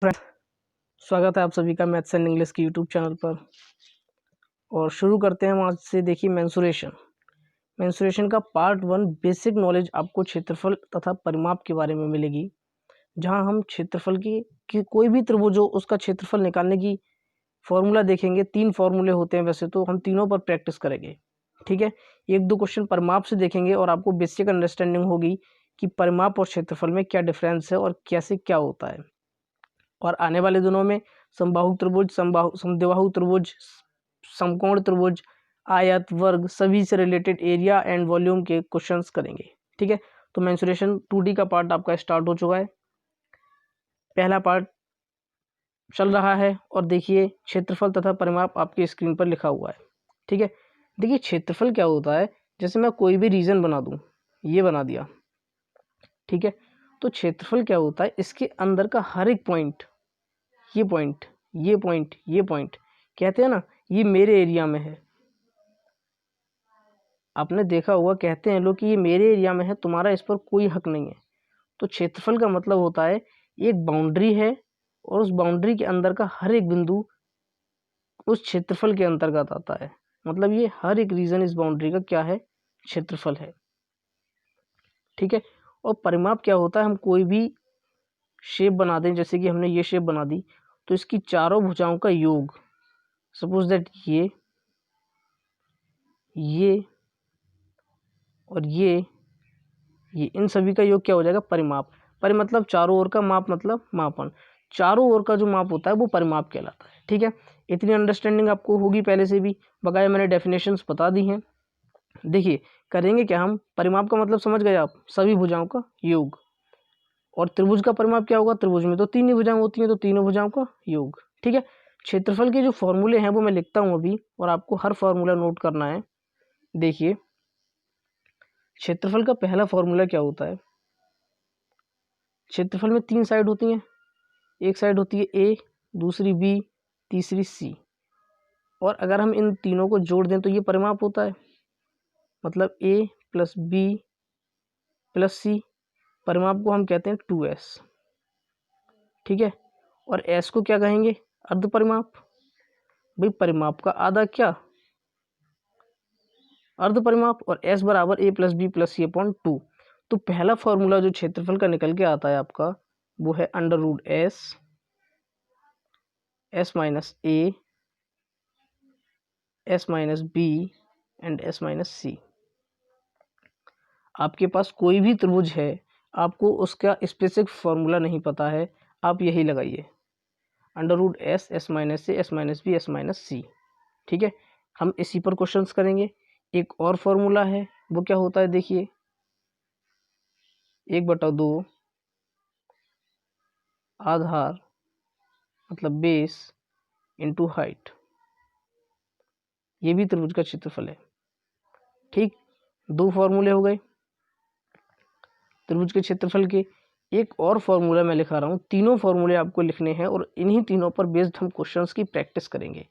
Friends, स्वागत है आप सभी का मैथ्स एंड इंग्लिश की यूट्यूब चैनल पर। और शुरू करते हैं हम आज से। देखिए, मेंसुरेशन का पार्ट 1 बेसिक नॉलेज आपको क्षेत्रफल तथा परिमाप के बारे में मिलेगी, जहां हम क्षेत्रफल की कोई भी त्रिभुज हो उसका क्षेत्रफल निकालने की फॉर्मूला देखेंगे। 3 फॉर्मूले होते हैं वैसे तो, हम तीनों पर प्रैक्टिस करेंगे। ठीक है, 1-2 क्वेश्चन परिमाप से देखेंगे और आपको बेसिक अंडरस्टैंडिंग होगी कि परिमाप और क्षेत्रफल में क्या डिफरेंस है और कैसे क्या होता है। और आने वाले दिनों में समबाहु त्रिभुज, समद्विबाहु त्रिभुज, समकोण त्रिभुज, आयत, वर्ग सभी से रिलेटेड एरिया एंड वॉल्यूम के क्वेश्चंस करेंगे। ठीक है, तो मेंसुरेशन 2D का पार्ट आपका स्टार्ट हो चुका है। पहला पार्ट चल रहा है और देखिए क्षेत्रफल तथा परिमाप आपकी स्क्रीन पर लिखा हुआ है। ठीक है, देखिए क्षेत्रफल क्या होता है। जैसे मैं कोई भी रीजन बना दूं, ये बना दिया। ठीक है, तो क्षेत्रफल क्या होता है, इसके अंदर का हर एक पॉइंट, ये पॉइंट, ये पॉइंट, ये पॉइंट, कहते हैं ना ये मेरे एरिया में है। आपने देखा होगा, कहते हैं लोग कि ये मेरे एरिया में है, तुम्हारा इस पर कोई हक नहीं है। तो क्षेत्रफल का मतलब होता है एक बाउंड्री है और उस बाउंड्री के अंदर का हर एक बिंदु उस क्षेत्रफल के अंतर्गत आता है। मतलब ये हर एक रीजन इस बाउंड्री का क्या है, क्षेत्रफल है। ठीक है, और परिमाप क्या होता है, हम कोई भी शेप बना दें, जैसे कि हमने ये शेप बना दी, तो इसकी चारों भुजाओं का योग, सपोज दैट ये और ये इन सभी का योग क्या हो जाएगा, परिमाप। मतलब चारों ओर का, माप मतलब मापन। चारों ओर का जो माप होता है वो परिमाप कहलाता है। ठीक है, इतनी अंडरस्टैंडिंग आपको होगी पहले से भी, बकाया मैंने डेफिनेशंस बता दी हैं। देखिए करेंगे क्या हम, परिमाप का मतलब समझ गए आप, सभी भुजाओं का योग। और त्रिभुज का परिमाप क्या होगा, त्रिभुज में तो 3 ही भुजाएं होती हैं, तो तीनों भुजाओं का योग। ठीक है, क्षेत्रफल के जो फॉर्मूले हैं वो मैं लिखता हूँ अभी, और आपको हर फॉर्मूला नोट करना है। देखिए क्षेत्रफल का पहला फॉर्मूला क्या होता है, क्षेत्रफल में 3 साइड होती हैं। एक साइड होती है ए, दूसरी बी, तीसरी सी। और अगर हम इन तीनों को जोड़ दें तो ये परिमाप होता है। मतलब ए प्लस बी प्लस सी, परिमाप को हम कहते हैं 2s। ठीक है, और s को क्या कहेंगे, अर्ध परिमाप। भाई परिमाप का आधा क्या, अर्ध परिमाप। और s बराबर a plus B plus C upon 2। तो पहला फॉर्मूला जो क्षेत्रफल का निकल के आता है आपका, वो है √s, s minus a, s minus B and s minus C. आपके पास कोई भी त्रिभुज है, आपको उसका स्पेसिफिक फॉर्मूला नहीं पता है, आप यही लगाइए, √s, s minus a, s minus B, s minus C. ठीक है, हम इसी पर क्वेश्चंस करेंगे। एक और फॉर्मूला है, वो क्या होता है, देखिए 1/2 आधार मतलब बेस इंटू हाइट, ये भी त्रिभुज का क्षेत्रफल है। ठीक, 2 फॉर्मूले हो गए त्रिभुज के क्षेत्रफल के। एक और फॉर्मूला मैं लिखा रहा हूँ, तीनों फॉर्मूले आपको लिखने हैं और इन्हीं तीनों पर बेस्ड हम क्वेश्चंस की प्रैक्टिस करेंगे।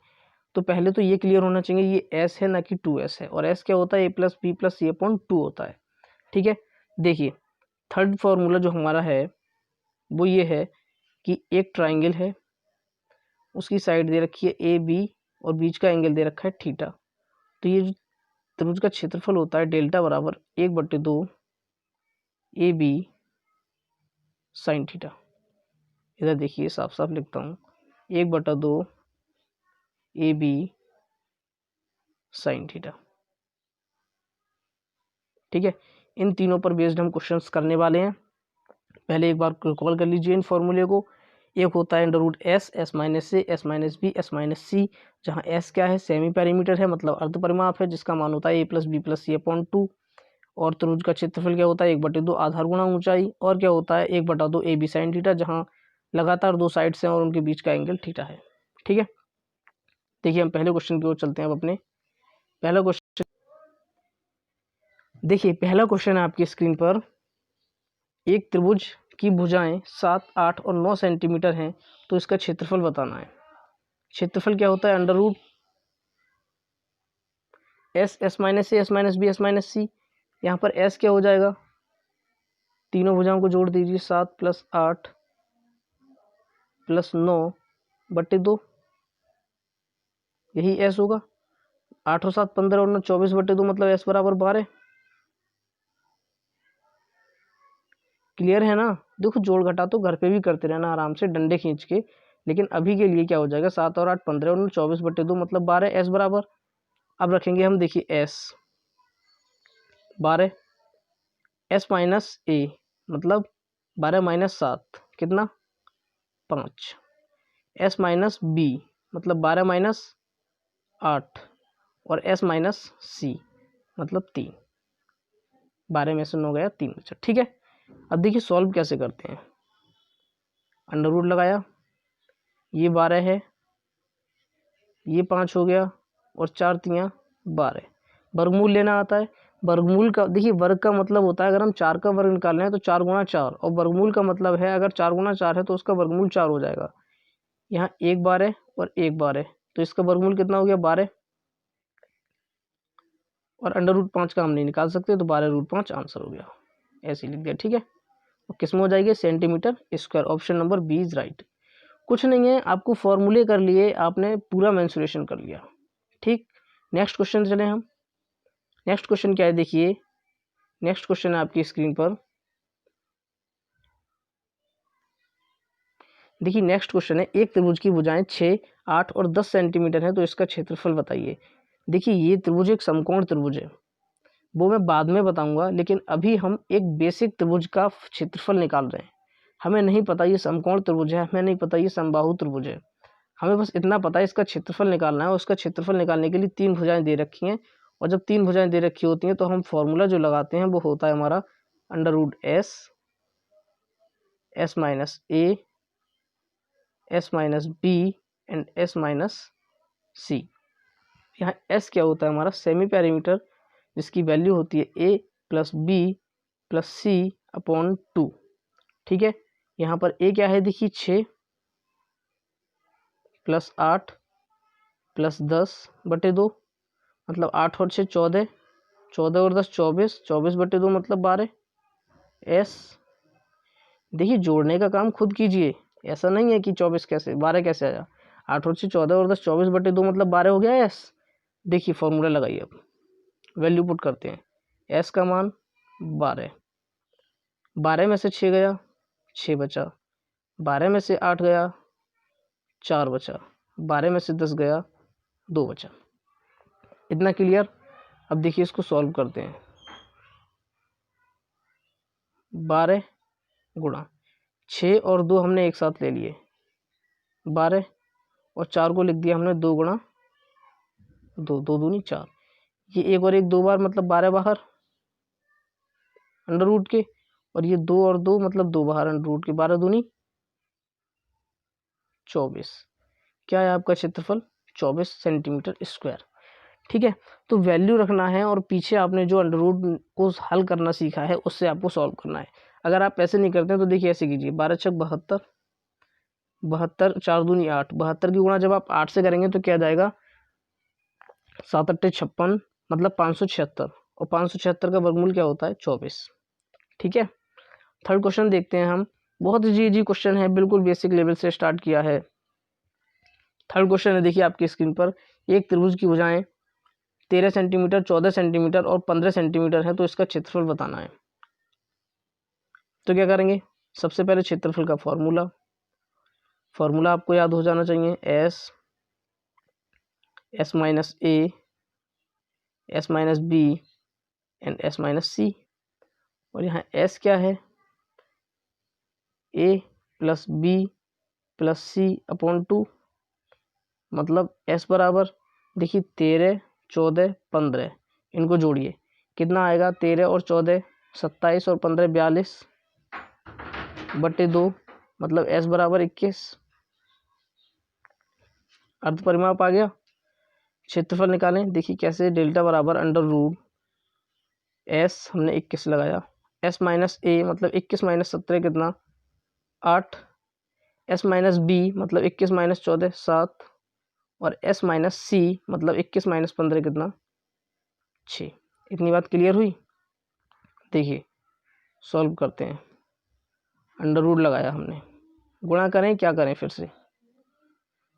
तो पहले तो ये क्लियर होना चाहिए, ये s है ना कि 2s है, और s क्या होता है, a plus B plus C upon 2 होता है। ठीक है, देखिए थर्ड फॉर्मूला जो हमारा है वो ये है कि एक ट्राइंगल है, उसकी साइड दे रखी है ए बी और बीच का एंगल दे रखा है थीटा। तो ये जो त्रिभुज का क्षेत्रफल होता है, डेल्टा बराबर 1/2 ए बी साइन थीटा। इधर देखिए साफ साफ लिखता हूँ, 1/2 ए बी साइन थीटा। ठीक है, इन तीनों पर बेस्ड हम क्वेश्चंस करने वाले हैं। पहले एक बार रिकॉल कर लीजिए इन फॉर्मूले को। एक होता है √s, s minus A, s minus B, s minus C, जहाँ s क्या है, सेमी पैरामीटर है, मतलब अर्ध परिमाप है, जिसका मान होता है a plus B plus C upon 2। और त्रिभुज का क्षेत्रफल क्या होता है, 1/2 आधार गुणा ऊंचाई, और क्या होता है 1/2 ए बी साइन थीटा, जहाँ लगातार 2 साइड्स हैं और उनके बीच का एंगल थीटा है। ठीक है, देखिए हम पहले क्वेश्चन की ओर चलते हैं अब अपने। पहला क्वेश्चन देखिए, पहला क्वेश्चन है आपकी स्क्रीन पर। एक त्रिभुज की भुजाएं 7, 8 और 9 सेंटीमीटर हैं, तो इसका क्षेत्रफल बताना है। क्षेत्रफल क्या होता है, √s, s minus A, s minus B, s minus C. यहाँ पर s क्या हो जाएगा, तीनों भुजाओं को जोड़ दीजिए, 7 + 8 प्लस 9/2, यही एस होगा। 8 और 7 15 और 9 24/2 मतलब एस बराबर 12। क्लियर है ना। देखो जोड़ घटा तो घर पे भी करते रहना आराम से डंडे खींच के, लेकिन अभी के लिए क्या हो जाएगा, 7 और 8 15 और 9 24/2 मतलब 12, एस बराबर। अब रखेंगे हम, देखिए एस 12, एस माइनस ए मतलब 12 माइनस 7 कितना 5, एस माइनस बी मतलब 12 माइनस 8 और एस माइनस सी मतलब 3। 12 में से 9 गया, 3 बचा। ठीक है, अब देखिए सॉल्व कैसे करते हैं। अंडर रूट लगाया, ये 12 है, ये 5 हो गया और 4 3 12। वर्गमूल लेना आता है। वर्गमूल का देखिए, वर्ग का मतलब होता है अगर हम 4 का वर्ग निकालना है तो 4 गुणा 4, और वर्गमूल का मतलब है अगर 4 गुणा 4 है तो उसका वर्गमूल 4 हो जाएगा। यहाँ 1 12 और 1 12, तो इसका वर्गमूल कितना हो गया 12, और अंडर रूट 5 का हम नहीं निकाल सकते तो 12√5 आंसर हो गया, ऐसे लिख दिया। ठीक है, और किस में हो जाएगी, centimetre square. Option number B is right. कुछ नहीं है, आपको फॉर्मूले कर लिए, आपने पूरा मेंसुरेशन कर लिया। ठीक, नेक्स्ट क्वेश्चन चले हम। नेक्स्ट क्वेश्चन क्या है, देखिए नेक्स्ट क्वेश्चन है आपकी स्क्रीन पर। देखिए नेक्स्ट क्वेश्चन है, एक त्रिभुज की भुजाएं 6, 8 और 10 सेंटीमीटर है तो इसका क्षेत्रफल बताइए। देखिए ये त्रिभुज एक समकोण त्रिभुज है, वो मैं बाद में बताऊंगा, लेकिन अभी हम एक बेसिक त्रिभुज का क्षेत्रफल निकाल रहे हैं। हमें नहीं पता ये समकोण त्रिभुज है, हमें नहीं पता ये समबाहु त्रिभुज है, हमें बस इतना पता है इसका क्षेत्रफल निकालना है। और उसका क्षेत्रफल निकालने के लिए 3 भुजाएं दे रखी हैं, और जब 3 भुजाएं दे रखी होती हैं तो हम फॉर्मूला जो लगाते हैं वो होता है हमारा under root S, S minus A, S minus B and S minus C. यहाँ एस क्या होता है, हमारा सेमी पैरामीटर, जिसकी वैल्यू होती है A plus B plus C upon 2। ठीक है, यहाँ पर ए क्या है, देखिए 6 प्लस 8 प्लस 10/2 मतलब 8 और 6 14, 14 और 10 24, 24/2 मतलब 12। एस देखिए जोड़ने का काम खुद कीजिए, ऐसा नहीं है कि 24 कैसे 12 कैसे आया। 8 और 6 14 और 10 24/2 मतलब 12 हो गया एस। देखिए फॉर्मूला लगाइए, अब वैल्यू पुट करते हैं। एस का मान 12, 12 में से 6 गया 6 बचा, 12 में से 8 गया 4 बचा, 12 में से 10 गया 2 बचा। इतना क्लियर। अब देखिए इसको सॉल्व करते हैं। 12 गुणा 6 और 2 हमने एक साथ ले लिए 12, और 4 को लिख दिया हमने 2 गुणा 2, 2 दूनी 4। ये एक और एक 2 बार मतलब 12 बाहर अंडर रूट के, और ये 2 और 2 मतलब 2 बाहर अंडर रूट के, 12 दूनी 24। क्या है आपका क्षेत्रफल, 24 सेंटीमीटर स्क्वायर। ठीक है, तो वैल्यू रखना है, और पीछे आपने जो अंडर रूट को हल करना सीखा है उससे आपको सॉल्व करना है। अगर आप ऐसे नहीं करते हैं तो देखिए ऐसे कीजिए, 12 छक 72, 72 4 दूनी 8, 72 की गुणा जब आप 8 से करेंगे तो क्या आ जाएगा 7 8 56 मतलब 576, और 576 का वर्गमूल क्या होता है 24। ठीक है, थर्ड क्वेश्चन देखते हैं हम। बहुत इजी क्वेश्चन है, बिल्कुल बेसिक लेवल से स्टार्ट किया है। थर्ड क्वेश्चन है, देखिए आपकी स्क्रीन पर, एक त्रिभुज की भुजाएं 13 सेंटीमीटर 14 सेंटीमीटर और 15 सेंटीमीटर है तो इसका क्षेत्रफल बताना है। तो क्या करेंगे, सबसे पहले क्षेत्रफल का फॉर्मूला आपको याद हो जाना चाहिए, S minus A, S minus B and S minus C. और यहाँ एस क्या है, A plus B plus C upon 2 मतलब एस बराबर, देखिए 13 14 15, इनको जोड़िए कितना आएगा, 13 और 14 27 और 15 42/2 मतलब एस बराबर 21। अर्ध परिमाप आ गया। क्षेत्रफल निकालें, देखिए कैसे, डेल्टा बराबर अंडर रूट एस हमने 21 लगाया, एस माइनस ए मतलब 21 माइनस 17 कितना 8, एस माइनस बी मतलब 21 माइनस 14 7, और एस माइनस सी मतलब 21 माइनस 15 कितना 6। इतनी बात क्लियर हुई। देखिए सॉल्व करते हैं, अंडर रूट लगाया हमने, गुणा करें क्या करें, फिर से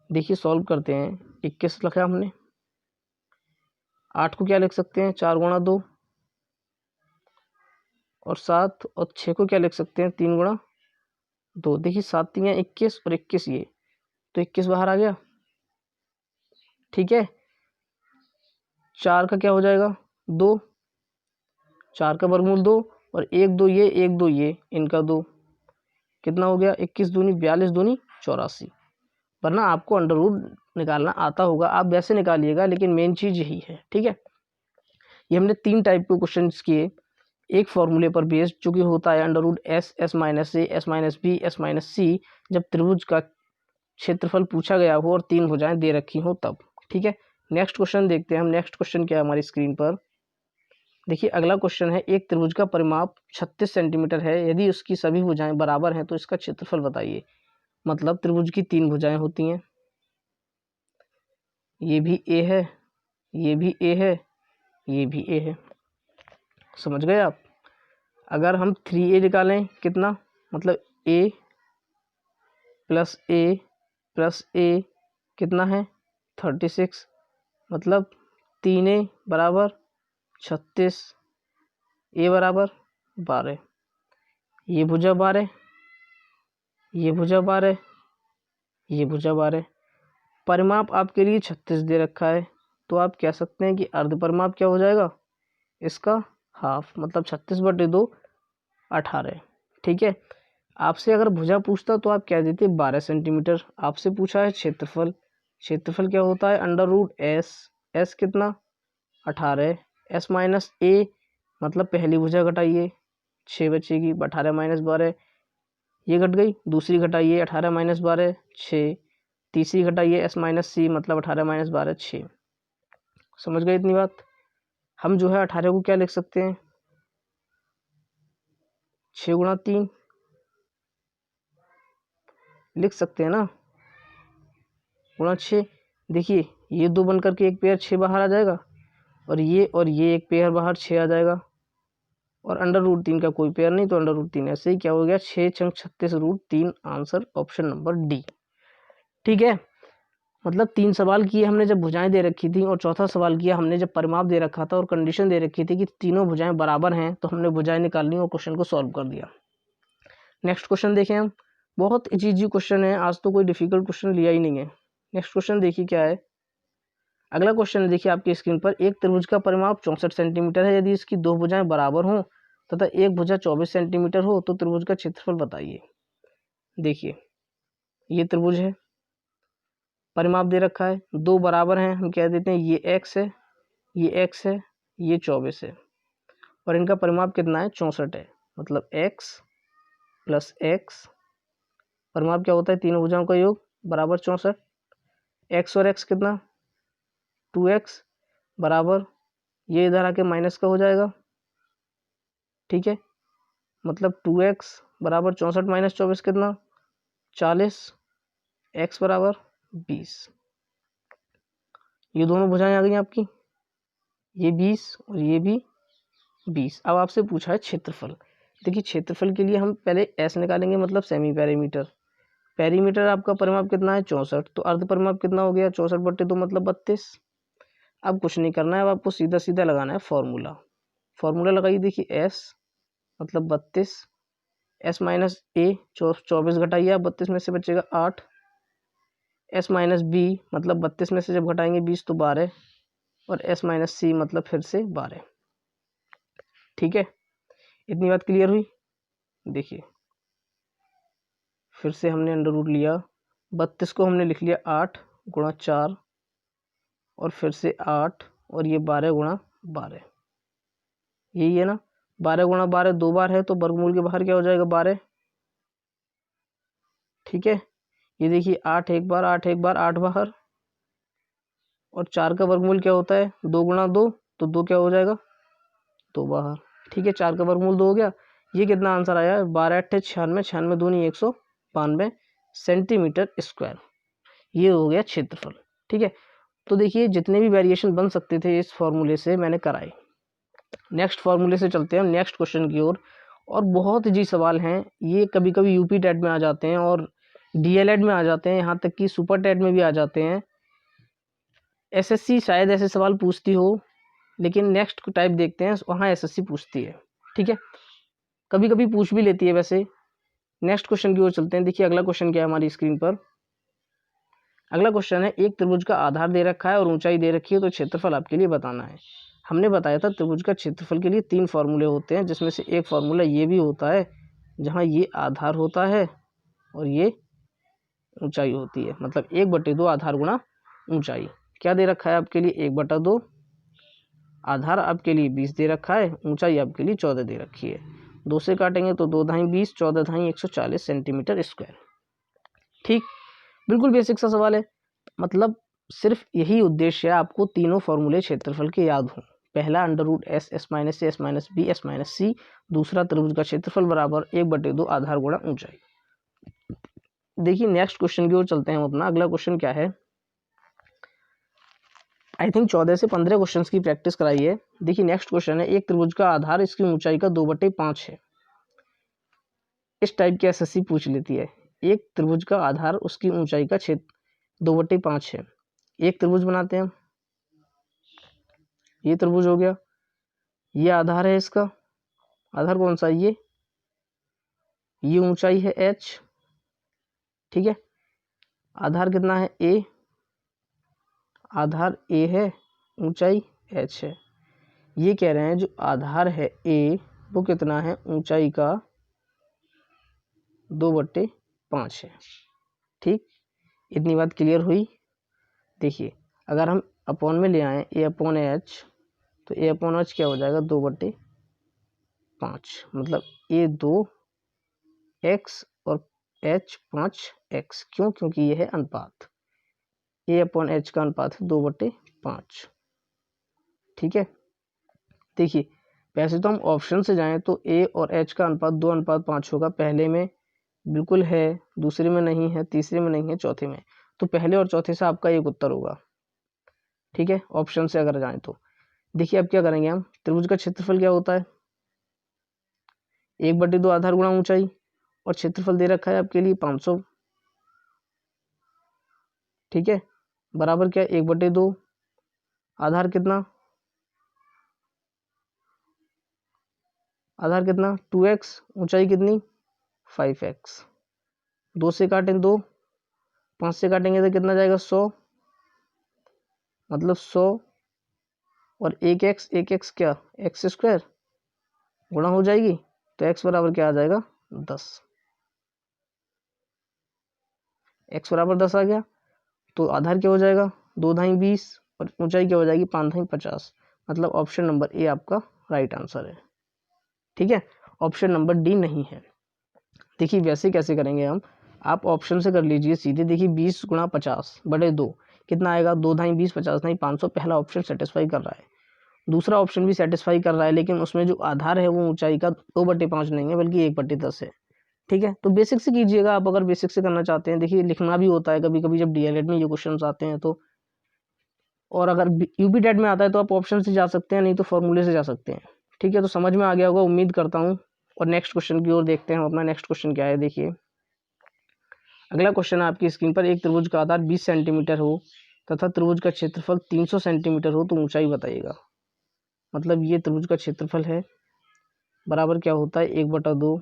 देखिए सॉल्व करते हैं। 21 लिखा हमने, 8 को क्या लिख सकते हैं 4 गुणा 2, और 7 और 6 को क्या लिख सकते हैं 3 गुणा 2। देखिए 7 3 21 और 21 ये, तो 21 बाहर आ गया। ठीक है, 4 का क्या हो जाएगा 2, 4 का वर्गमूल 2, और 1 2 ये 1 2 ये, इनका 2, कितना हो गया 21 दूनी 42 दूनी 84। वरना आपको अंडर रूट निकालना आता होगा, आप वैसे निकालिएगा, लेकिन मेन चीज़ यही है। ठीक है, ये हमने 3 टाइप के क्वेश्चन किए। एक फॉर्मूले पर बेस्ड जो कि होता है under root S, S minus A, S minus B, S minus C, जब त्रिभुज का क्षेत्रफल पूछा गया हो और 3 भुजाएं दे रखी हो तब। ठीक है, नेक्स्ट क्वेश्चन देखते हैं हम। नेक्स्ट क्वेश्चन क्या है हमारी स्क्रीन पर, देखिए अगला क्वेश्चन है, एक त्रिभुज का परिमाप 36 सेंटीमीटर है, यदि उसकी सभी भुजाएं बराबर हैं तो इसका क्षेत्रफल बताइए। मतलब त्रिभुज की 3 भुजाएं होती हैं, ये भी ए है, ये भी ए है, ये भी ए है। समझ गए आप। अगर हम 3a निकालें कितना, मतलब a प्लस ए प्लस ए कितना है 36, मतलब 3a बराबर 36, ए बराबर 12, ये भुजा 12, ये भुजा 12, ये भुजा 12। परिमाप आपके लिए 36 दे रखा है, तो आप कह सकते हैं कि अर्ध परिमाप क्या हो जाएगा इसका हाफ, मतलब 36/2 18। ठीक है, आपसे अगर भुजा पूछता तो आप क्या देते 12 सेंटीमीटर। आपसे पूछा है क्षेत्रफल, क्षेत्रफल क्या होता है अंडर रूट एस, एस कितना 18, एस माइनस ए, मतलब पहली भुजा घटाइए 6 बचेगी, 18 माइनस 12 ये घट गई, दूसरी घटाइए 18 माइनस 12 6, तीसरी घटाइए एस माइनस सी, मतलब 18 माइनस 12 6। समझ गए इतनी बात। हम जो है 18 को क्या लिख सकते हैं 6 गुणा 3 लिख सकते हैं ना, गुणा 6। देखिए ये 2 बन करके एक पेयर 6 बाहर आ जाएगा, और ये एक पेयर बाहर 6 आ जाएगा, और अंडर रूट 3 का कोई पेयर नहीं, तो अंडर रूट 3 ऐसे ही क्या हो गया 6 छंग 36 root 3, answer option number D. ठीक है, मतलब 3 सवाल किए हमने जब भुजाएं दे रखी थी, और चौथा सवाल किया हमने जब परिमाप दे रखा था और कंडीशन दे रखी थी कि तीनों भुजाएं बराबर हैं, तो हमने भुजाएं निकाल ली और क्वेश्चन को सॉल्व कर दिया। नेक्स्ट क्वेश्चन देखें हम, बहुत इजी क्वेश्चन है, आज तो कोई डिफिकल्ट क्वेश्चन लिया ही नहीं है। नेक्स्ट क्वेश्चन देखिए क्या है। अगला क्वेश्चन है, देखिए आपकी स्क्रीन पर, एक त्रिभुज का परिमाप 64 सेंटीमीटर है, यदि इसकी 2 भुजाएं बराबर हों तथा एक भुजा 24 सेंटीमीटर हो तो त्रिभुज का क्षेत्रफल बताइए। देखिए ये त्रिभुज है, परिमाप दे रखा है, 2 बराबर हैं, हम कह देते हैं ये x है, ये x है, ये 24 है, और इनका परिमाप कितना है 64 है। मतलब x प्लस x, परिमाप क्या होता है तीनों भुजाओं का योग बराबर 64। x और x कितना 2x बराबर, ये इधर आके माइनस का हो जाएगा। ठीक है, मतलब 2x बराबर 64 माइनस 24 कितना 40, x बराबर 20। ये दोनों भुजाएं आ गई आपकी, ये 20 और ये भी 20। अब आपसे पूछा है क्षेत्रफल। देखिए क्षेत्रफल के लिए हम पहले s निकालेंगे, मतलब सेमी पैरीमीटर। पैरीमीटर आपका परिमाप कितना है 64, तो अर्ध परिमाप कितना हो गया 64/2 मतलब 32। अब कुछ नहीं करना है, अब आपको सीधा सीधा लगाना है फॉर्मूला। फॉर्मूला लगाइए, देखिए s मतलब 32, s माइनस ए 24 घटाइए आप 32 में से बचेगा 8, s माइनस बी मतलब 32 में से जब घटाएंगे 20 तो 12, और s माइनस सी मतलब फिर से 12। ठीक है, इतनी बात क्लियर हुई। देखिए फिर से हमने अंडर रूट लिया, 32 को हमने लिख लिया 8 गुणा 4, और फिर से 8, और ये 12 गुणा 12, यही है ना। 12 गुणा 12 2 बार है, तो वर्गमूल के बाहर क्या हो जाएगा 12। ठीक है, ये देखिए 8 एक बार, 8 एक बार, 8 बाहर, और 4 का वर्गमूल क्या होता है 2 गुणा 2, तो 2 क्या हो जाएगा 2 बाहर। ठीक है, 4 का वर्गमूल 2 हो गया। ये कितना आंसर आया 12 8 96, 96 दूनी 192 सेंटीमीटर स्क्वायर। ये हो गया क्षेत्रफल। ठीक है, तो देखिए जितने भी वेरिएशन बन सकते थे इस फॉर्मूले से मैंने कराए। नेक्स्ट फॉर्मूले से चलते हैं हम नेक्स्ट क्वेश्चन की ओर, और बहुत जी सवाल हैं, ये कभी कभी यूपी टेट में आ जाते हैं, और डीएलएड में आ जाते हैं, यहाँ तक कि सुपर टेट में भी आ जाते हैं। एसएससी शायद ऐसे सवाल पूछती हो, लेकिन नेक्स्ट टाइप देखते हैं, वहाँ एसएससी पूछती है। ठीक है, कभी कभी पूछ भी लेती है वैसे। नेक्स्ट क्वेश्चन की ओर चलते हैं। देखिए अगला क्वेश्चन क्या है हमारी स्क्रीन पर। अगला क्वेश्चन है, एक त्रिभुज का आधार दे रखा है और ऊंचाई दे रखी है, तो क्षेत्रफल आपके लिए बताना है। हमने बताया था त्रिभुज का क्षेत्रफल के लिए 3 फार्मूले होते हैं, जिसमें से एक फार्मूला ये भी होता है जहाँ ये आधार होता है और ये ऊंचाई होती है, मतलब 1/2 आधार गुणा ऊंचाई। क्या दे रखा है आपके लिए? 1/2। आधार आपके लिए 20 दे रखा है, ऊंचाई आपके लिए 14 दे रखी है। 2 से काटेंगे तो 2 धाई 20, 14 धाई 140 सेंटीमीटर स्क्वायर। ठीक, बिल्कुल बेसिक सा सवाल है। मतलब सिर्फ यही उद्देश्य है, आपको तीनों फॉर्मूले क्षेत्रफल के याद हों। पहला √S, S - A, S - B, S - C। दूसरा त्रिभुज का क्षेत्रफल बराबर 1/2 आधार गुणा ऊंचाई। देखिए नेक्स्ट क्वेश्चन की ओर चलते हैं हम अपना। अगला क्वेश्चन क्या है, आई थिंक 14 से 15 क्वेश्चन की प्रैक्टिस कराई है। देखिए नेक्स्ट क्वेश्चन है, एक त्रिभुज का आधार इसकी ऊंचाई का 2/5 है। इस टाइप की एसएससी पूछ लेती है। एक त्रिभुज का आधार उसकी ऊंचाई का 2/5 है। एक त्रिभुज बनाते हैं हम। ये त्रिभुज हो गया, ये आधार है इसका। आधार कौन सा है? ये ऊंचाई है h। ठीक है, आधार कितना है? a। आधार a है, ऊंचाई h है। ये कह रहे हैं जो आधार है a वो कितना है? ऊंचाई का 2/5 है। ठीक, इतनी बात क्लियर हुई। देखिए अगर हम अपॉन में ले आए a/h, तो a/h क्या हो जाएगा? 2/5, मतलब a 2x और h 5x। क्यों? क्योंकि यह है अनुपात। a/h का अनुपात है 2/5। ठीक है, देखिए वैसे तो हम ऑप्शन से जाएं तो a और h का अनुपात 2:5 होगा। पहले में बिल्कुल है, दूसरे में नहीं है, तीसरे में नहीं है, चौथे में। तो पहले और चौथे से आपका एक उत्तर होगा। ठीक है, ऑप्शन से अगर जाएं तो देखिए अब क्या करेंगे हम। त्रिभुज का क्षेत्रफल क्या होता है? 1/2 आधार गुणा ऊंचाई, और क्षेत्रफल दे रखा है आपके लिए 500। ठीक है, बराबर क्या? 1/2 आधार कितना? आधार कितना? 2x। ऊंचाई कितनी? 5x। 2 से काटें 2, 5 से काटेंगे तो कितना जाएगा? 100। मतलब 100 और 1x क्या? x² गुणा हो जाएगी, तो x बराबर क्या आ जाएगा? 10। x बराबर 10 आ गया, तो आधार क्या हो जाएगा? 2 धाई 20 और ऊंचाई क्या हो जाएगी? 5 धाई 50। मतलब ऑप्शन नंबर ए आपका राइट आंसर है। ठीक है, ऑप्शन नंबर डी नहीं है। देखिए वैसे कैसे करेंगे हम, आप ऑप्शन से कर लीजिए सीधे। देखिए 20 × 50/2 कितना आएगा? 2 धाई 20, 50 धाई 500। पहला ऑप्शन सेटिस्फाई कर रहा है, दूसरा ऑप्शन भी सेटिस्फाई कर रहा है, लेकिन उसमें जो आधार है वो ऊंचाई का 2/5 नहीं है, बल्कि 1/10 है। ठीक है, तो बेसिक से कीजिएगा आप, अगर बेसिक से करना चाहते हैं। देखिए लिखना भी होता है कभी कभी जब डीएलएड में ये क्वेश्चन आते हैं तो, और अगर यूपी टेट में आता है तो आप ऑप्शन से जा सकते हैं, नहीं तो फॉर्मूले से जा सकते हैं। ठीक है, तो समझ में आ गया होगा उम्मीद करता हूँ। और नेक्स्ट क्वेश्चन की ओर देखते हैं हम अपना। नेक्स्ट क्वेश्चन क्या है, देखिए अगला क्वेश्चन आपकी स्क्रीन पर। एक त्रिभुज का आधार 20 सेंटीमीटर हो तथा त्रिभुज का क्षेत्रफल 300 सेंटीमीटर हो, तो ऊंचाई बताइएगा। मतलब ये त्रिभुज का क्षेत्रफल है, बराबर क्या होता है? 1/2।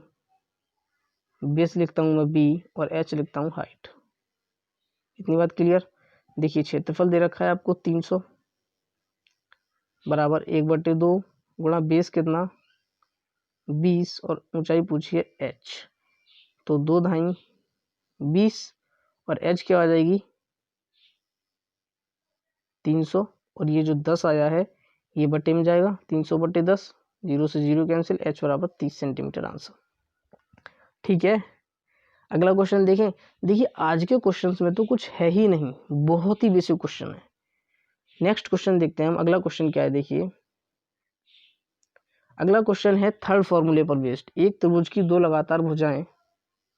बेस लिखता हूँ मैं b और h लिखता हूँ हाइट। इतनी बात क्लियर। देखिए क्षेत्रफल दे रखा है आपको 300 बराबर 1/2 गुणा बेस कितना? 20 और ऊंचाई पूछिए h। तो 2 धाई 20 और h क्या आ जाएगी? 300, और ये जो 10 आया है ये बटे में जाएगा। 300/10, 0 से 0 कैंसिल, h बराबर 30 सेंटीमीटर आंसर। ठीक है, अगला क्वेश्चन देखें। देखिए आज के क्वेश्चंस में तो कुछ है ही नहीं, बहुत ही बेसिक क्वेश्चन है। नेक्स्ट क्वेश्चन देखते हैं हम। अगला क्वेश्चन क्या है, देखिए अगला क्वेश्चन है थर्ड फॉर्मूले पर बेस्ड। एक त्रिभुज की 2 लगातार भुजाएं,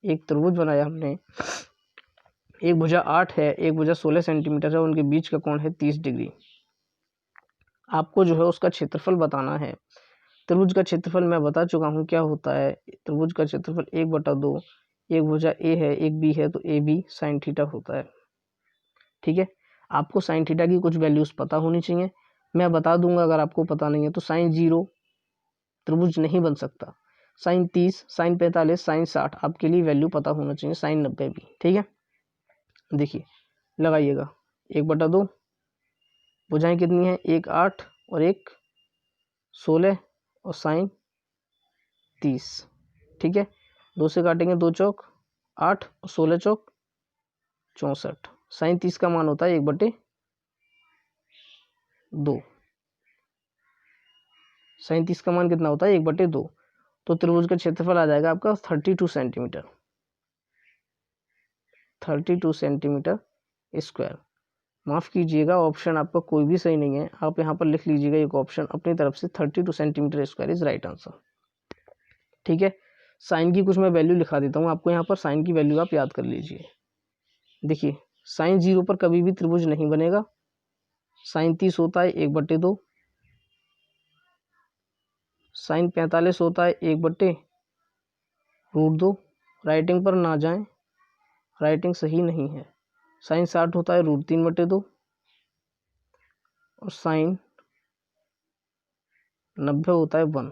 एक त्रिभुज बनाया हमने, एक भुजा 8 है, एक भुजा 16 सेंटीमीटर है, उनके बीच का कोण है 30 डिग्री। आपको जो है उसका क्षेत्रफल बताना है। त्रिभुज का क्षेत्रफल मैं बता चुका हूँ क्या होता है। त्रिभुज का क्षेत्रफल 1/2 एक भुजा ए है एक बी है, तो ए बी साइन थीटा होता है। ठीक है, आपको साइन थीटा की कुछ वैल्यूज़ पता होनी चाहिए, मैं बता दूंगा अगर आपको पता नहीं है। तो साइन 0 त्रिभुज नहीं बन सकता, साइन 30, साइन 45, साइन 60 आपके लिए वैल्यू पता होना चाहिए, साइन 90 भी। ठीक है, देखिए लगाइएगा, 1/2 भुजाएं कितनी है, एक 8 और एक 16 और साइन 30। ठीक है, 2 से काटेंगे, 2 चौक 8 और 16 चौक 64। साइन 30 का मान होता है 1/2। साइन 30 का मान कितना होता है, 1/2। तो त्रिभुज का क्षेत्रफल आ जाएगा आपका 32 सेंटीमीटर, 32 सेंटीमीटर स्क्वायर। माफ़ कीजिएगा, ऑप्शन आपका कोई भी सही नहीं है, आप यहाँ पर लिख लीजिएगा एक ऑप्शन अपनी तरफ से, 32 centimetre square is right answer. ठीक है, साइन की कुछ मैं वैल्यू लिखा देता हूँ आपको, यहाँ पर साइन की वैल्यू आप याद कर लीजिए। देखिए साइन 0 पर कभी भी त्रिभुज नहीं बनेगा, साइन 30 होता है 1/2, साइन 45 होता है 1/√2, राइटिंग पर ना जाएं, राइटिंग सही नहीं है। साइन 60 होता है √3/2 और साइन 90 होता है 1।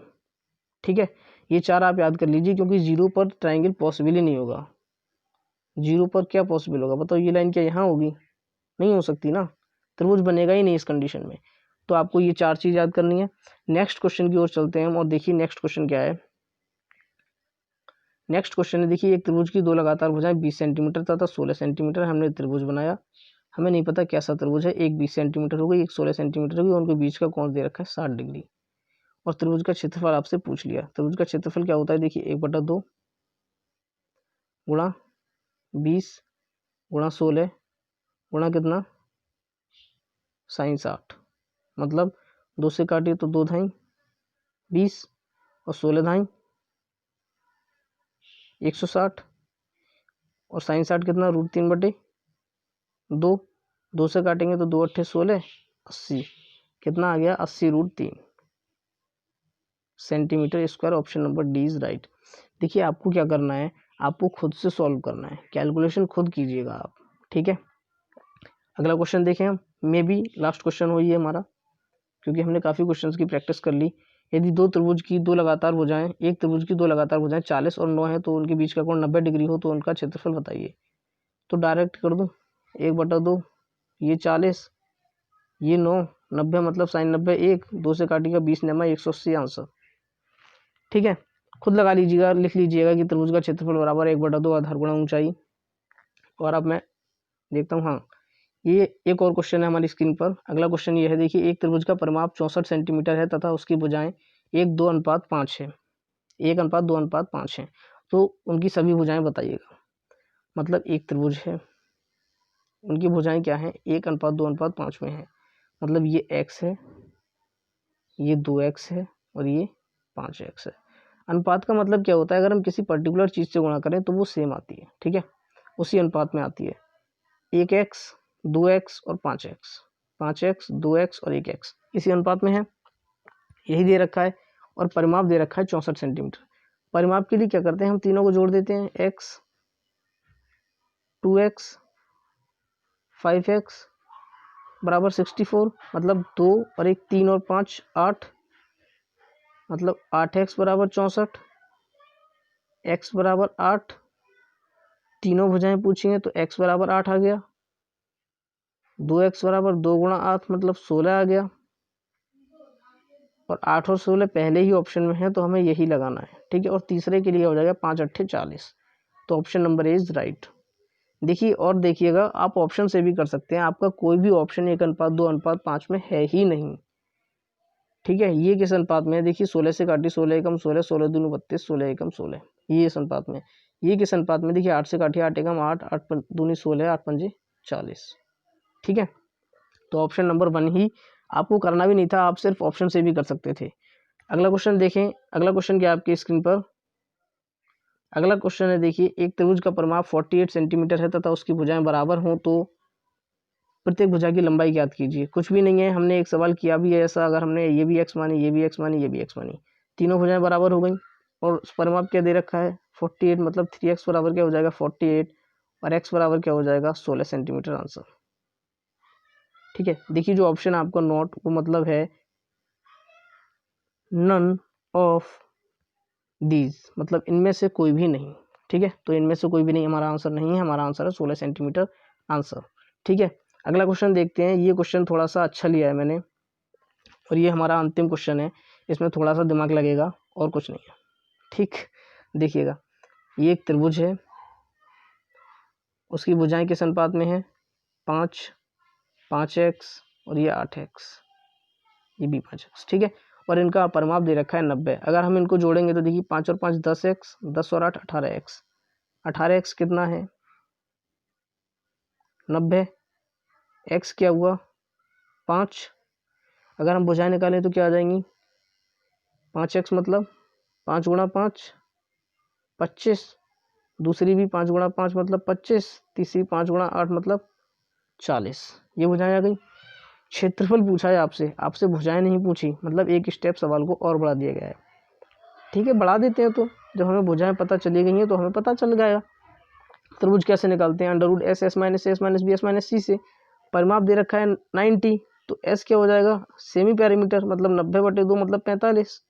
ठीक है, ये 4 आप याद कर लीजिए, क्योंकि 0 पर ट्राइंगल पॉसिबल ही नहीं होगा। 0 पर क्या पॉसिबल होगा बताओ, ये लाइन क्या यहाँ होगी, नहीं हो सकती ना, त्रिभुज बनेगा ही नहीं इस कंडीशन में। तो आपको ये 4 चीज़ याद करनी है। नेक्स्ट क्वेश्चन की ओर चलते हैं हम, और देखिए नेक्स्ट क्वेश्चन क्या है। नेक्स्ट क्वेश्चन है, देखिए एक त्रिभुज की 2 लगातार भुजाएं 20 सेंटीमीटर तथा 16 सेंटीमीटर, हमने त्रिभुज बनाया, हमें नहीं पता कैसा त्रिभुज है, एक 20 सेंटीमीटर होगी एक 16 सेंटीमीटर होगी, उनके बीच का कोण दे रखा है 60 डिग्री, और त्रिभुज का क्षेत्रफल आपसे पूछ लिया। त्रिभुज का क्षेत्रफल क्या होता है, देखिए 1/2 गुणा 20 गुणा 16 गुणा कितना, साइन 60, मतलब 2 से काटिए तो 2 धाई 20 और 16 धाई 160, और साइन 60 कितना, √3/2, 2 से काटेंगे तो 2 अट्ठे 16, 80, कितना आ गया, 80√3 centimetre square. Option number D is right. देखिए आपको क्या करना है, आपको खुद से सॉल्व करना है, कैलकुलेशन खुद कीजिएगा आप। ठीक है, अगला क्वेश्चन देखें हम, मे बी लास्ट क्वेश्चन हो ये हमारा, क्योंकि हमने काफ़ी क्वेश्चंस की प्रैक्टिस कर ली। यदि 2 त्रिभुज की 2 लगातार भुजाएं, एक त्रिभुज की 2 लगातार भुजाएं 40 और 9 है, तो उनके बीच का कोण 90 डिग्री हो, तो उनका क्षेत्रफल बताइए। तो डायरेक्ट कर दूं, 1/2, ये 40, ये 9, 90 मतलब साइन 90 1, 2 से काटिएगा 20 9 180 आंसर। ठीक है, खुद लगा लीजिएगा, लिख लीजिएगा कि त्रिभुज का क्षेत्रफल बराबर 1/2 आधार गुणा ऊंचाई। और अब मैं देखता हूँ, हाँ ये एक और क्वेश्चन है हमारी स्क्रीन पर। अगला क्वेश्चन ये है, देखिए एक त्रिभुज का परिमाप 64 सेंटीमीटर है तथा उसकी भुजाएं 1:2:5 है, 1:2:5 है, तो उनकी सभी भुजाएं बताइएगा। मतलब एक त्रिभुज है, उनकी भुजाएं क्या है, 1:2:5 में है, मतलब ये x है, ये 2x है और ये 5x है। अनुपात का मतलब क्या होता है, अगर हम किसी पर्टिकुलर चीज़ से गुणा करें तो वो सेम आती है। ठीक है, उसी अनुपात में आती है, 1x 2x और 5x, 5x 2x और 1x इसी अनुपात में है, यही दे रखा है। और परिमाप दे रखा है 64 सेंटीमीटर। परिमाप के लिए क्या करते हैं, हम तीनों को जोड़ देते हैं, x 2x 5x बराबर 64, मतलब 2 और 1 3 और 5 8, मतलब 8x बराबर 64, x बराबर 8, तीनों भुजाएं पूछी हैं तो x बराबर 8 आ गया, 2x बराबर 2 गुणा 8 मतलब 16 आ गया, और 8 और 16 पहले ही ऑप्शन में है तो हमें यही लगाना है। ठीक है, और तीसरे के लिए हो जाएगा 5 अट्ठे 40, तो ऑप्शन नंबर इज राइट। देखिए और देखिएगा, आप ऑप्शन से भी कर सकते हैं, आपका कोई भी ऑप्शन 1:2:5 में है ही नहीं। ठीक है, ये किस अनुपात में है, देखिए 16 से काटी 16 एकम 16, 16 दूनी 32, 16 एकम 16, ये इस अनुपात में। ये किस अनुपात में, देखिए 8 से काटिए 8 एकम 8, 8 दूनी 16, 8 पंजे 40। ठीक है, तो ऑप्शन नंबर 1 ही आपको करना भी नहीं था, आप सिर्फ ऑप्शन से भी कर सकते थे। अगला क्वेश्चन देखें, अगला क्वेश्चन क्या है आपकी स्क्रीन पर। अगला क्वेश्चन है, देखिए एक त्रिभुज का परिमाप 48 सेंटीमीटर है तथा उसकी भुजाएं बराबर हों तो प्रत्येक भुजा की लंबाई ज्ञात कीजिए। कुछ भी नहीं है, हमने एक सवाल किया भी है ऐसा, अगर हमने ये भी x मानी, ये भी x मानी, ये भी x मानी, तीनों भुजाएं बराबर हो गई, और परिमाप क्या दे रखा है 48 मतलब 3x बराबर क्या हो जाएगा 48 और x बराबर क्या हो जाएगा 16 सेंटीमीटर आंसर। ठीक है, देखिए जो ऑप्शन आपका नॉट वो मतलब है नन ऑफ दीज, मतलब इनमें से कोई भी नहीं। ठीक है, तो इनमें से कोई भी नहीं हमारा आंसर नहीं है, हमारा आंसर है 16 सेंटीमीटर आंसर। ठीक है, अगला क्वेश्चन देखते हैं। ये क्वेश्चन थोड़ा सा अच्छा लिया है मैंने और ये हमारा अंतिम क्वेश्चन है, इसमें थोड़ा सा दिमाग लगेगा और कुछ नहीं है। ठीक, देखिएगा ये एक त्रिभुज है, उसकी भुजाएं किस अनुपात में है 5, 5x और ये 8x, ये भी 5x। ठीक है, और इनका परिमाप दे रखा है 90। अगर हम इनको जोड़ेंगे तो देखिए 5 और 5 10x, 10 और 8 18x, 18x कितना है 90, x क्या हुआ 5। अगर हम भुजाएं निकालें तो क्या आ जाएंगी 5x मतलब 5 गुणा 5 25, दूसरी भी 5 गुणा 5 मतलब 25, तीसरी 5 गुणा 8 मतलब 40। ये भुजाएं आ गई। क्षेत्रफल पूछा है आपसे, आपसे भुजाएं नहीं पूछी, मतलब एक स्टेप सवाल को और बढ़ा दिया गया है। ठीक है, बढ़ा देते हैं तो जब हमें भुजाएं पता चली गई हैं तो हमें पता चल जाएगा। त्रिभुज कैसे निकालते हैं, under root S S minus B S minus C से। परिमाप दे रखा है 90, तो एस क्या हो जाएगा सेमी पैरामीटर, मतलब 90/2 मतलब 45।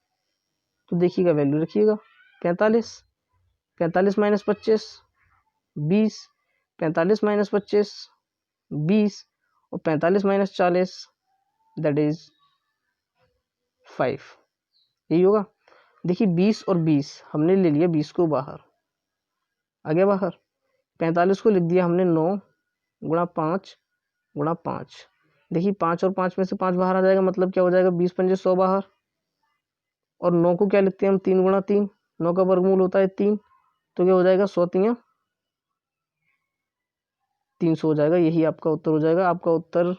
तो देखिएगा वैल्यू रखिएगा 45, 45 माइनस 25 20, 45 माइनस 25 20 और 45 माइनस 40 दैट इज 5। यही होगा। देखिए 20 और 20 हमने ले लिया 20 को बाहर, आ गया बाहर। 45 को लिख दिया हमने 9 गुणा 5 गुणा 5। देखिए 5 और 5 में से 5 बाहर आ जाएगा, मतलब क्या हो जाएगा 20 पंजे 100 बाहर। और 9 को क्या लिखते हैं हम 3 गुणा 3, 9 का वर्गमूल होता है 3, तो क्या हो जाएगा 100 3 300 हो जाएगा। यही आपका उत्तर हो जाएगा। आपका उत्तर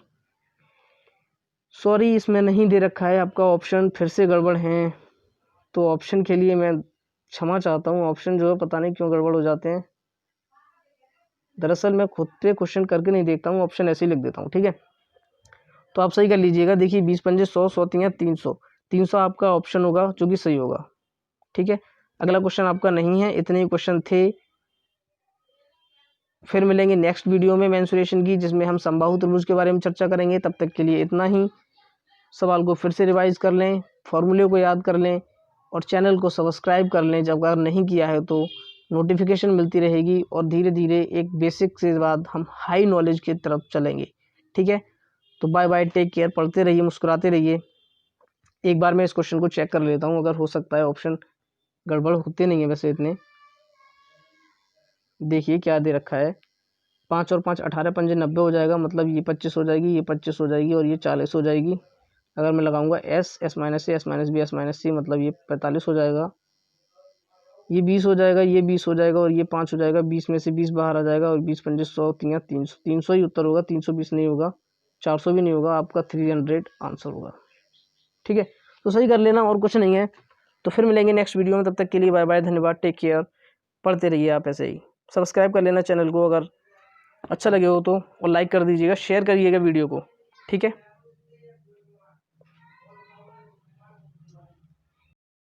सॉरी इसमें नहीं दे रखा है, आपका ऑप्शन फिर से गड़बड़ है, तो ऑप्शन के लिए मैं क्षमा चाहता हूँ। ऑप्शन जो है पता नहीं क्यों गड़बड़ हो जाते हैं। दरअसल मैं खुद पे क्वेश्चन करके नहीं देखता हूँ, ऑप्शन ऐसे ही लिख देता हूँ। ठीक है, तो आप सही कर लीजिएगा। देखिए 20 पंजे 100, 100 3 300, 300 आपका ऑप्शन होगा जो कि सही होगा। ठीक है, अगला क्वेश्चन आपका नहीं है। इतने ही क्वेश्चन थे। फिर मिलेंगे नेक्स्ट वीडियो में मेंसुरेशन की, जिसमें हम समबाहु त्रिभुज के बारे में चर्चा करेंगे। तब तक के लिए इतना ही। सवाल को फिर से रिवाइज कर लें, फॉर्मूले को याद कर लें और चैनल को सब्सक्राइब कर लें जब अगर नहीं किया है तो। नोटिफिकेशन मिलती रहेगी और धीरे धीरे एक बेसिक से बाद हम हाई नॉलेज की तरफ चलेंगे। ठीक है, तो बाय बाय, टेक केयर। पढ़ते रहिए, मुस्कुराते रहिए। एक बार मैं इस क्वेश्चन को चेक कर लेता हूँ, अगर हो सकता है ऑप्शन गड़बड़ होते नहीं है वैसे इतने। देखिए क्या दे रखा है 5 और 5 18 पंजे 90 हो जाएगा, मतलब ये 25 हो जाएगी, ये 25 हो जाएगी और ये 40 हो जाएगी। अगर मैं लगाऊंगा S S minus C S minus B S minus C, मतलब ये 45 हो जाएगा, ये 20 हो जाएगा, ये 20 हो जाएगा और ये 5 हो जाएगा। 20 में से 20 बाहर आ जाएगा और 20 पंजे 100 300, 300 ही उत्तर होगा। 320 नहीं होगा, 400 भी नहीं होगा, आपका 300 आंसर होगा। ठीक है, तो सही कर लेना और कुछ नहीं है। तो फिर मिलेंगे नेक्स्ट वीडियो में, तब तक के लिए बाय बाय, धन्यवाद, टेक केयर। पढ़ते रहिए आप ऐसे ही। सब्सक्राइब कर लेना चैनल को अगर अच्छा लगे हो तो, और लाइक कर दीजिएगा, शेयर करिएगा वीडियो को। ठीक है।